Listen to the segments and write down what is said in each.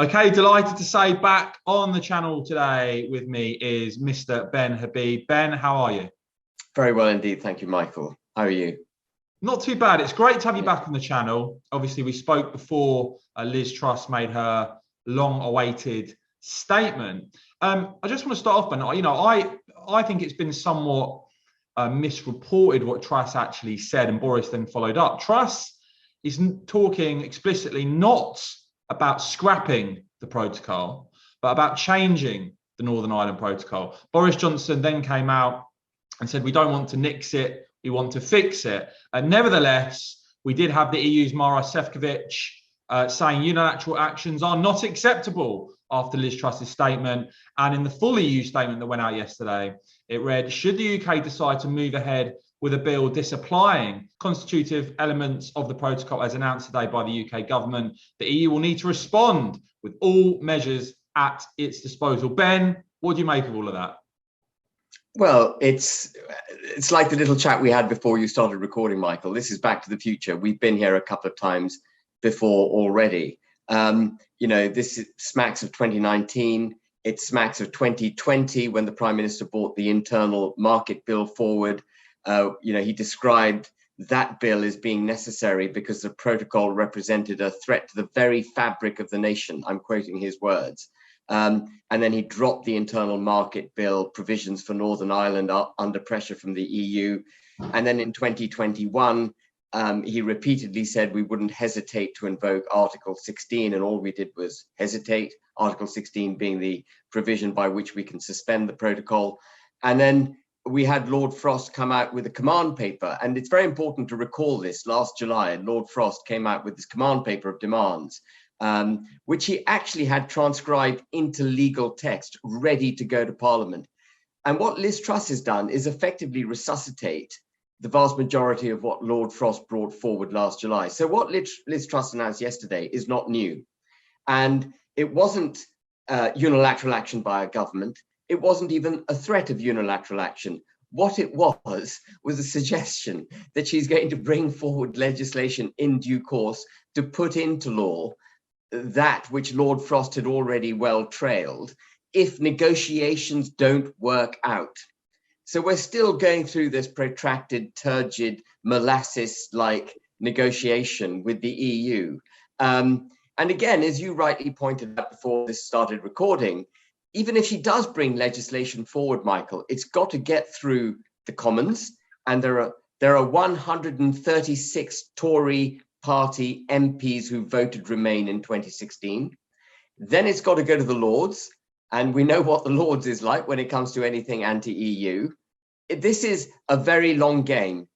Okay, delighted to say back on the channel today with me is Mr. Ben Habib. Ben, how are you? Very well indeed. Thank you, Michael. How are you? Not too bad. It's great to have you Yeah. back on the channel. Obviously, we spoke before Liz Truss made her long-awaited statement. I just want to start off, Ben. I think it's been somewhat misreported what Truss actually said, and Boris then followed up. Truss is talking explicitly not about scrapping the protocol, but about changing the Northern Ireland Protocol. Boris Johnson then came out and said, we don't want to nix it, we want to fix it. Nevertheless, we did have the EU's Mara Sefcovic saying unilateral actions are not acceptable after Liz Truss's statement. And in the full EU statement that went out yesterday, it read, should the UK decide to move ahead with a bill disapplying constitutive elements of the protocol as announced today by the UK government, the EU will need to respond with all measures at its disposal. Ben, what do you make of all of that? Well, it's like the little chat we had before you started recording, Michael. This is Back to the Future. We've been here a couple of times before already. This smacks of 2019. It smacks of 2020 when the Prime Minister brought the internal market bill forward. He described that bill as being necessary because the protocol represented a threat to the very fabric of the nation. I'm quoting his words. And then he dropped the internal market bill provisions for Northern Ireland under pressure from the EU. And then in 2021, he repeatedly said we wouldn't hesitate to invoke Article 16, and all we did was hesitate, Article 16 being the provision by which we can suspend the protocol. And then we had Lord Frost come out with a command paper, and it's very important to recall this. Last July, Lord Frost came out with this command paper of demands, which he actually had transcribed into legal text, ready to go to Parliament. And what Liz Truss has done is effectively resuscitate the vast majority of what Lord Frost brought forward last July. So what Liz Truss announced yesterday is not new. And it wasn't unilateral action by a government. It wasn't even a threat of unilateral action. What it was a suggestion that she's going to bring forward legislation in due course to put into law that which Lord Frost had already well trailed if negotiations don't work out. So we're still going through this protracted, turgid, molasses-like negotiation with the EU. And again, as you rightly pointed out before this started recording, even if she does bring legislation forward, Michael, it's got to get through the Commons, and there are 136 Tory party MPs who voted Remain in 2016. Then it's got to go to the Lords, and we know what the Lords is like when it comes to anything anti-EU. This is a very long game.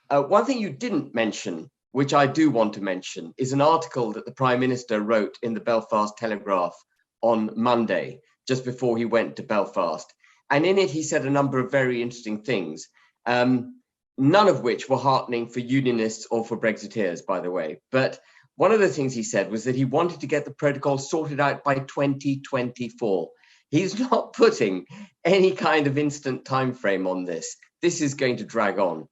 One thing you didn't mention, which I do want to mention, is an article that the Prime Minister wrote in the Belfast Telegraph on Monday, just before he went to Belfast. And in it, he said a number of very interesting things, none of which were heartening for unionists or for Brexiteers, by the way. But one of the things he said was that he wanted to get the protocol sorted out by 2024. He's not putting any kind of instant time frame on this. This is going to drag on.